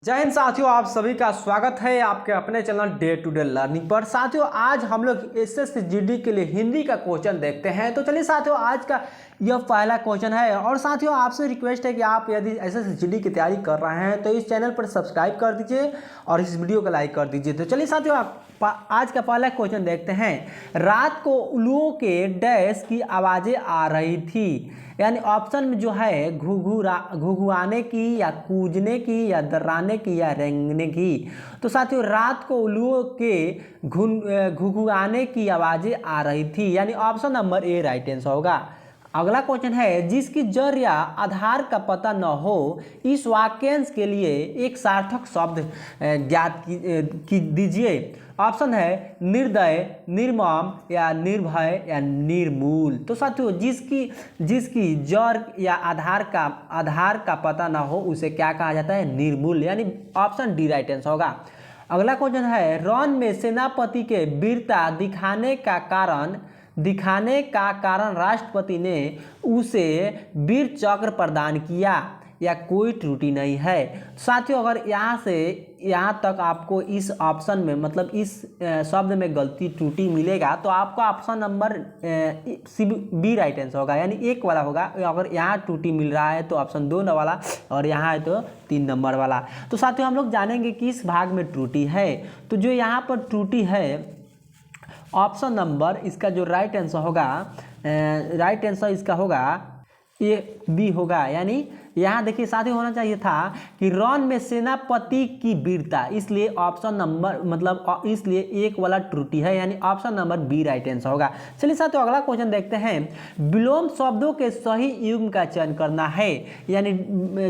जय हिंद साथियों, आप सभी का स्वागत है आपके अपने channel day to day learning पर। साथियों, आज हम लोग एसएसजीडी के लिए हिंदी का क्वेश्चन देखते हैं। तो चलिए साथियों, आज का यह पहला क्वेश्चन है। और साथियों, आपसे रिक्वेस्ट है कि आप यदि एसएसजीडी की तैयारी कर रहे हैं तो इस चैनल पर सब्सक्राइब कर दीजिए और इस वीडियो को लाइक कर दीजिए। तो चलिए साथियों, आज का पहला क्वेश्चन देखते हैं। रात को उल्लुओं के डैश की आवाज़ें आ रही थी, यानी ऑप्शन में जो है घुघुआने की या कूजने की या दर्राने की या रेंगने की। तो साथियों, रात को उल्लुओं के घुघुआने की आवाज़ें आ रही थी, यानी option number A right answer होगा। अगला क्वेश्चन है, जिसकी जड़ या आधार का पता न हो इस वाक्यांश के लिए एक सार्थक शब्द ज्ञात की दीजिए। ऑप्शन है निर्दय, निर्मम या निर्भय या निर्मूल। तो साथियों, जिसकी जड़ या आधार का पता ना हो उसे क्या कहा जाता है? निर्मूल, यानी ऑप्शन डी राइट आंसर होगा। अगला क्वेश्चन है, रण में सेनापति के वीरता दिखाने का कारण राष्ट्रपति ने उसे वीर चक्र प्रदान किया या कोई त्रुटि नहीं है। साथियों, अगर यहाँ तक आपको इस ऑप्शन में मतलब इस शब्द में गलती त्रुटि मिलेगा तो आपका option number B right answer होगा, यानी एक वाला होगा। अगर यहाँ त्रुटि मिल रहा है तो ऑप्शन 2 वाला, और यहाँ है तो 3 नंबर वाला। तो साथियों, हम लोग जानेंगे कि इस भाग में त्रुटि है। तो जो यहाँ पर त्रुटि है, ऑप्शन नंबर इसका जो राइट आंसर होगा, राइट आंसर इसका होगा ये बी होगा। यानी यहाँ देखिए साथियों, होना चाहिए था कि रण में सेनापति की वीरता, इसलिए ऑप्शन नंबर मतलब इसलिए एक वाला त्रुटि है, यानी option number B right answer होगा। चलिए साथियों, अगला क्वेश्चन देखते हैं। विलोम शब्दों के सही युग्म का चयन करना है, यानी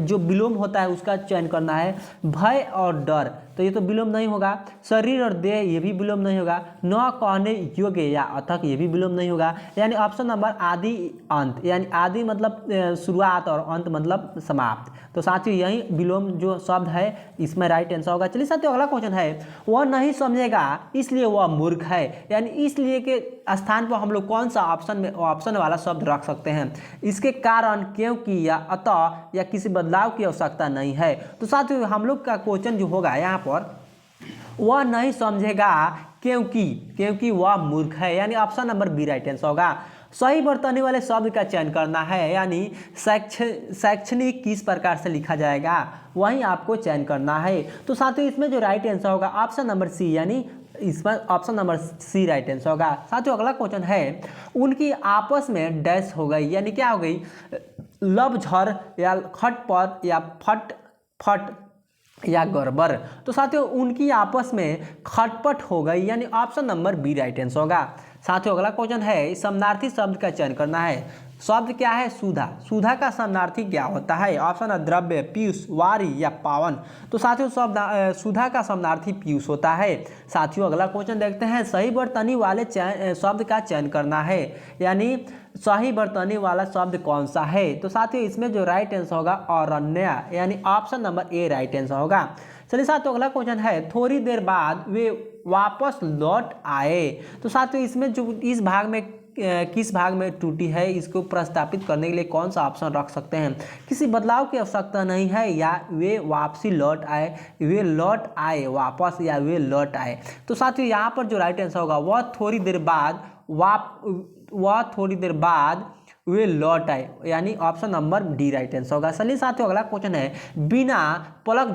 जो विलोम होता है उसका चयन करना है। भय और डर, तो ये तो विलोम नहीं होगा। शरीर और देह, ये भी विलोम नहीं होगा। न कहने योग्य या अथक, ये भी विलोम नहीं होगा। यानी ऑप्शन नंबर आदि अंत, यानी आदि मतलब शुरुआत और अंत मतलब समाप्त। तो साथियों, यही विलोम जो शब्द है इसमें राइट आंसर होगा। चलिए साथियों, अगला क्वेश्चन है, वह नहीं समझेगा इसलिए वह मूर्ख है, यानी इसलिए के स्थान पर हम लोग कौन सा ऑप्शन वाला शब्द रख सकते हैं? इसके कारण, क्योंकि या अतः या किसी बदलाव की आवश्यकता नहीं है। तो साथियों, हम लोग का क्वेश्चन जो होगा यहाँ पर, वह नहीं समझेगा क्योंकि वह मूर्ख है, यानी option number B right answer होगा। सही बर्तनी वाले शब्द का चयन करना है, यानी शैक्षणिक किस प्रकार से लिखा जाएगा वहीं आपको चयन करना है। तो साथियों, इसमें जो राइट आंसर होगा ऑप्शन नंबर सी, यानी इसमें option number C right answer होगा। साथियों, अगला क्वेश्चन है, उनकी आपस में डैश हो गई, यानी क्या हो गई? लब झर या खटपट या फट या गड़बड़। तो साथियों, उनकी आपस में खटपट हो गई, यानी option number B right answer होगा। साथियों, अगला क्वेश्चन है, समानार्थी शब्द का चयन करना है। शब्द क्या है? सुधा। सुधा का समानार्थी क्या होता है? ऑप्शन है द्रव्य, पीयूष, वारी या पावन। तो साथियों, सुधा का समानार्थी पीयूष होता है। साथियों, अगला क्वेश्चन देखते हैं, सही बर्तनी वाले शब्द का चयन करना है, यानी सही बर्तनी वाला शब्द कौन सा है? तो साथियों, इसमें जो राइट आंसर होगा अरण्य, यानी option number A right answer होगा। चलिए साथियों, अगला क्वेश्चन है, थोड़ी देर बाद वे वापस लौट आए। तो साथियों, इसमें जो इस भाग में किस भाग में त्रुटि है, इसको प्रस्तापित करने के लिए कौन सा ऑप्शन रख सकते हैं? किसी बदलाव की आवश्यकता नहीं है, या वे वापसी लौट आए, वे लौट आए वापस, या वे लौट आए। तो साथियों, यहाँ पर जो राइट आंसर होगा, वह थोड़ी देर बाद वे लौट आए, यानी option number D right answer होगा। चलिए साथियों, अगला क्वेश्चन है, बिना पलक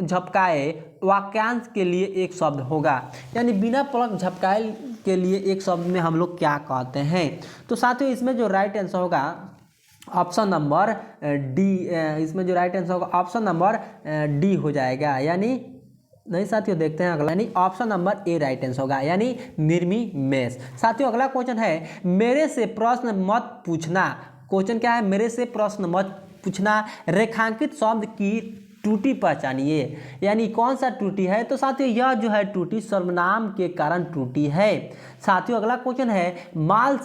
झपकाए वाक्यांश के लिए एक शब्द होगा, यानी बिना पलक झपकाए के लिए एक शब्द में हम लोग क्या कहते हैं? तो साथियों, इसमें जो राइट आंसर होगा ऑप्शन नंबर डी, इसमें जो राइट आंसर होगा ऑप्शन नंबर डी हो जाएगा। यानी नहीं साथियों, देखते हैं अगला, यानी option number A right answer होगा, यानी निर्मिमेष। साथियों, अगला क्वेश्चन है, मेरे से प्रश्न मत पूछना। क्वेश्चन क्या है? मेरे से प्रश्न मत पूछना। रेखांकित शब्द की त्रुटि पहचानिए, यानी कौन सा त्रुटि है? तो साथियों, यह जो है त्रुटि सर्वनाम के कारण त्रुटि है। साथियों, अगला क्वेश्चन है, माल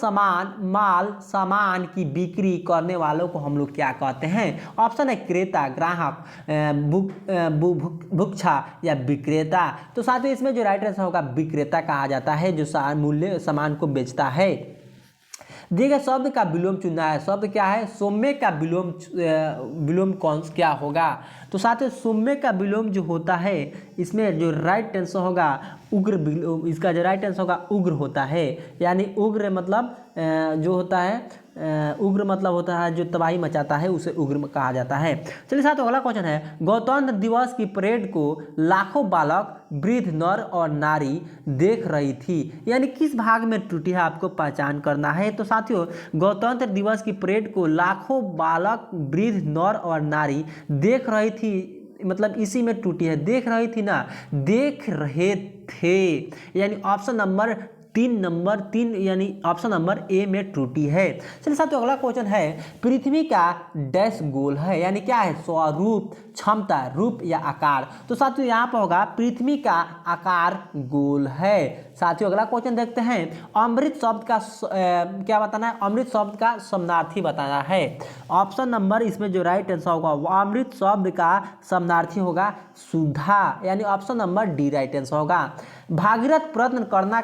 सामान की बिक्री करने वालों को हम लोग क्या कहते हैं? ऑप्शन है क्रेता, ग्राहक, भुक्षा या विक्रेता। तो साथियों, इसमें जो राइट आंसर होगा विक्रेता कहा जाता है, जो मूल्य सामान को बेचता है। दिए गए शब्द का विलोम चुनना है। शब्द क्या है? सौम्य का विलोम कौन क्या होगा? तो साथ ही सौम्य का विलोम जो होता है इसमें जो राइट आंसर होगा उग्र, इसका जो राइट आंसर होगा उग्र होता है। यानी उग्र मतलब जो होता है उग्र मतलब होता है जो तबाही मचाता है, उसे उग्र कहा जाता है। चलिए साथ अगला क्वेश्चन है, गणतंत्र दिवस की परेड को लाखों बालक, वृद्ध, नर और नारी देख रही थी। यानी किस भाग में त्रुटि है आपको पहचान करना है। तो साथियों गणतंत्र दिवस की परेड को लाखों बालक, वृद्ध, नर और नारी देख रही थी, मतलब इसी में त्रुटि है। देख रही थी ना, देख रहे थे, यानी ऑप्शन नंबर 3 यानी ऑप्शन नंबर ए में त्रुटि है। चलिए साथियों अगला क्वेश्चन है, पृथ्वी का डैश गोल है, यानी क्या है? स्वरूप, क्षमता, रूप या आकार। तो साथियों यहाँ पर होगा पृथ्वी का आकार गोल है। साथियों अगला क्वेश्चन देखते हैं, अमृत शब्द का क्या बताना है? अमृत शब्द का समानार्थी बताना है। ऑप्शन नंबर इसमें जो राइट आंसर होगा वो अमृत शब्द का समानार्थी होगा सुधा, यानी option number D right answer होगा। भागीरथ प्रयत्न करने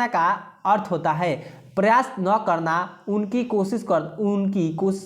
का अर्थ होता है प्रयास न करना, उनकी कोशिश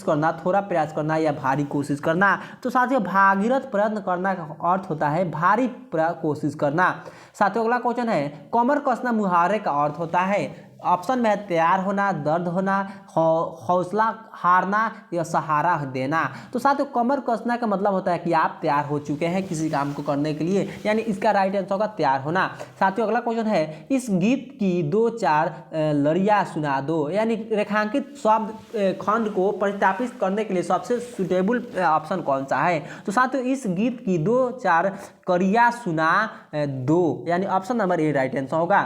करना, थोड़ा प्रयास करना या भारी कोशिश करना। तो साथियों भागीरथ प्रयत्न करना का अर्थ होता है भारी कोशिश करना। साथियों अगला क्वेश्चन है, कमर कसना मुहावरे का अर्थ होता है। ऑप्शन में है तैयार होना, दर्द होना, हौसला हारना या सहारा देना। तो साथियों कमर कसना का मतलब होता है कि आप तैयार हो चुके हैं किसी काम को करने के लिए, यानी इसका राइट आंसर होगा तैयार होना। साथियों अगला क्वेश्चन है, इस गीत की 2-4 लड़ियाँ सुना दो, यानी रेखांकित शब्द खंड को प्रतिस्थापित करने के लिए सबसे सुटेबल ऑप्शन कौन सा है। तो साथियों इस गीत की 2-4 कड़ियाँ सुना दो, यानी option number A right answer होगा।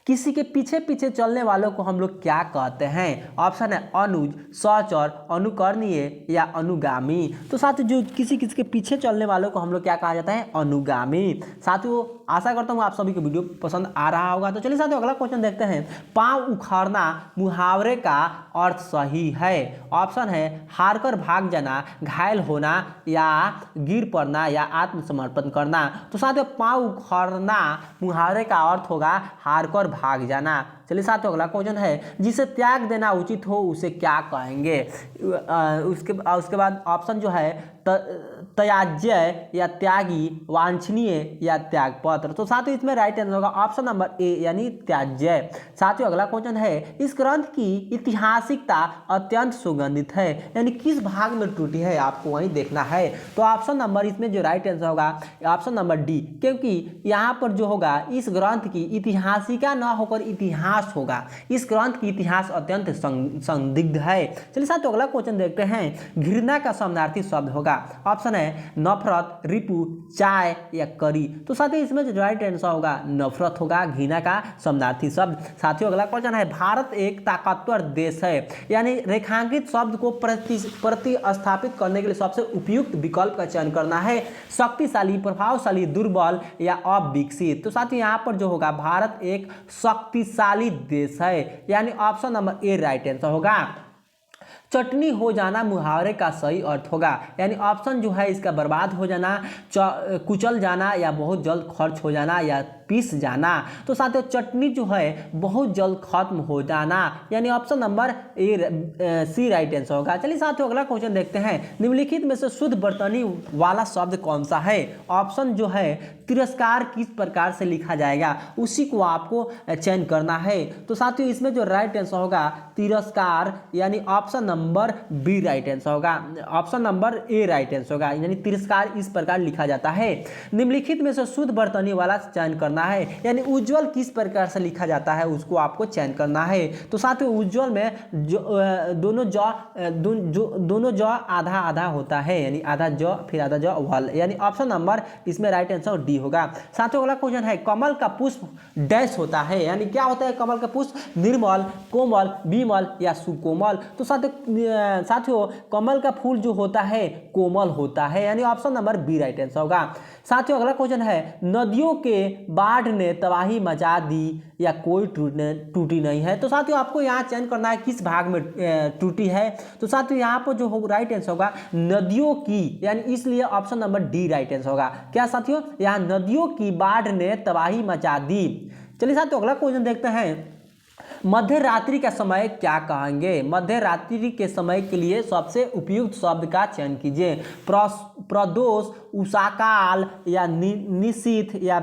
किसी के पीछे पीछे चलने वालों को हम लोग क्या कहते हैं? ऑप्शन है अनुज, सहचर, अनुकरणीय या अनुगामी। तो साथियों जो किसी के पीछे चलने वालों को हम लोग क्या कहा जाता है? अनुगामी। साथियों आशा करता हूँ आप सभी को वीडियो पसंद आ रहा होगा। तो चलिए साथियों अगला क्वेश्चन देखते हैं, पाँव उखाड़ना मुहावरे का अर्थ सही है। ऑप्शन है हारकर भाग जाना, घायल होना या गिर पड़ना या आत्मसमर्पण करना। तो साथियों पाँव उखाड़ना मुहावरे का अर्थ होगा हारकर भाग जाना। चलिए साथियों अगला क्वेश्चन है, जिसे त्याग देना उचित हो उसे क्या कहेंगे? उसके बाद ऑप्शन जो है त्याज्य या त्यागी, वांछनीय या त्यागपत्र। तो साथियों इसमें राइट आंसर होगा ऑप्शन नंबर ए यानी त्याज्य। साथियों अगला क्वेश्चन है, इस ग्रंथ की ऐतिहासिकता अत्यंत सुगंधित है, यानी किस भाग में त्रुटि है आपको वहीं देखना है। तो ऑप्शन नंबर इसमें जो राइट आंसर होगा ऑप्शन नंबर डी, क्योंकि यहाँ पर जो होगा इस ग्रंथ की ऐतिहासिका न होकर इतिहास होगा। इस ग्रंथ की इतिहास अत्यंत संदिग्ध है। चलिए साथियों अगला क्वेश्चन देखते हैं, घृणा का समानार्थी शब्द होगा। ऑप्शन है नफरत, रिपु, चाय या करी। तो साथियों इसमें जो राइट आंसर होगा नफरत होगा, घृणा का समानार्थी शब्द। साथियों अगला क्वेश्चन है, भारत एक ताकतवर देश है, यानी रेखांकित शब्द को प्रतिस्थापित करने के लिए सबसे उपयुक्त विकल्प का चयन करना है। शक्तिशाली, प्रभावशाली, दुर्बल या अविकसित। तो साथियों यहाँ पर जो होगा भारत एक शक्तिशाली देश है, यानी option number A right answer होगा। चटनी हो जाना मुहावरे का सही अर्थ होगा, यानी ऑप्शन जो है इसका बर्बाद हो जाना, कुचल जाना या बहुत जल्द खर्च हो जाना या पीस जाना। तो साथियों चटनी जो है बहुत जल्द खत्म हो जाना, यानी option number A C right answer होगा। चलिए साथियों अगला क्वेश्चन देखते हैं, निम्नलिखित में से शुद्ध बर्तनी वाला शब्द कौन सा है। ऑप्शन जो है तिरस्कार किस प्रकार से लिखा जाएगा उसी को आपको चयन करना है। तो साथियों इसमें जो राइट आंसर होगा तिरस्कार, यानी option number B right answer होगा। Option number A right answer होगा, यानी तिरस्कार इस प्रकार लिखा जाता है। निम्नलिखित में से शुद्ध बर्तनी वाला चयन करना है, यानी उज्जवल किस प्रकार से लिखा जाता है उसको आपको चयन करना है। तो साथियों उज्जवल में दोनों ज आधा आधा होता है, यानी आधा ज फिर आधा ज वल, यानी ऑप्शन नंबर इसमें राइट आंसर डी होगा। साथियों अगला क्वेश्चन है, कमल का पुष्प डैश होता है, यानी क्या होता है कमल का पुष्प? निर्मल, कोमल, विमल या सुकोमल। तो साथियों कमल का फूल जो होता है कोमल होता है, यानी option number B right answer होगा। साथियों अगला क्वेश्चन है, नदियों के बाढ़ ने तबाही मचा दी या कोई त्रुटि नहीं है। तो साथियों आपको यहाँ चयन करना है किस भाग में त्रुटि है। तो साथियों यहाँ पर जो होगा राइट आंसर होगा नदियों की, यानी इसलिए option number D right answer होगा। क्या साथियों? यहाँ नदियों की बाढ़ ने तबाही मचा दी। चलिए साथियों अगला क्वेश्चन देखते हैं, मध्य रात्रि का समय क्या कहेंगे? मध्य रात्रि के समय के लिए सबसे उपयुक्त शब्द का चयन कीजिए। प्रदोष, उषाकाल या निशीथ या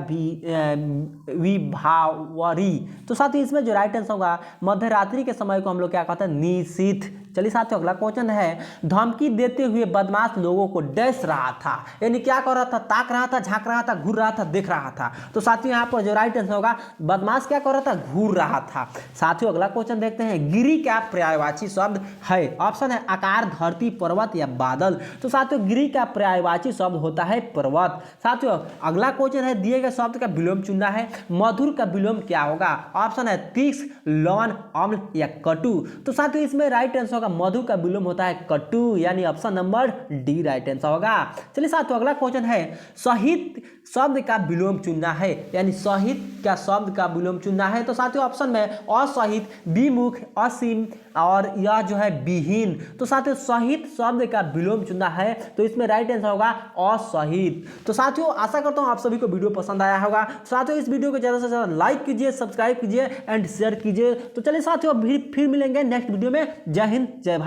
विभावरी। तो साथियों इसमें जो राइट आंसर होगा, मध्य रात्रि के समय को हम लोग क्या कहते हैं? निशीथ। चलिए साथियों अगला क्वेश्चन है, धमकी देते हुए बदमाश लोगों को डैश रहा था, यानी क्या कर रहा था? ताक रहा था, झांक रहा था, घूर रहा था, देख रहा था। तो साथियों यहाँ पर जो राइट आंसर होगा, बदमाश क्या कर रहा था? घूर रहा था। साथियों अगला क्वेश्चन देखते हैं, गिरी का पर्यायवाची शब्द है? ऑप्शन है आकार, धरती, पर्वत या बादल। तो साथियों गिरी का पर्यायवाची शब्द होता है पर्वत। साथियों अगला क्वेश्चन है, दिए गए शब्द का विलोम चुनना है। मधुर का विलोम क्या होगा? ऑप्शन है तीक्ष्ण, लवण, अम्ल या कटु। तो साथियों इसमें राइट आंसर होगा, मधु का विलोम होता है कटु, यानी option number D right answer होगा। चलिए साथियों अगला क्वेश्चन है, सहित शब्द का विलोम चुनना है, यानी सहित का शब्द का विलोम चुनना है। तो साथियों ऑप्शन में असहित, विमुख, असीम और यह जो है विहीन। तो साथियों सहित शब्द का विलोम चुनना है, तो इसमें राइट आंसर होगा असहित। तो साथियों आशा करता हूं आप सभी को वीडियो पसंद आया होगा। साथियों इस वीडियो को ज़्यादा से ज़्यादा लाइक कीजिए, सब्सक्राइब कीजिए एंड शेयर कीजिए। तो चलिए साथियों फिर मिलेंगे नेक्स्ट वीडियो में। जय हिंद, जय भारत।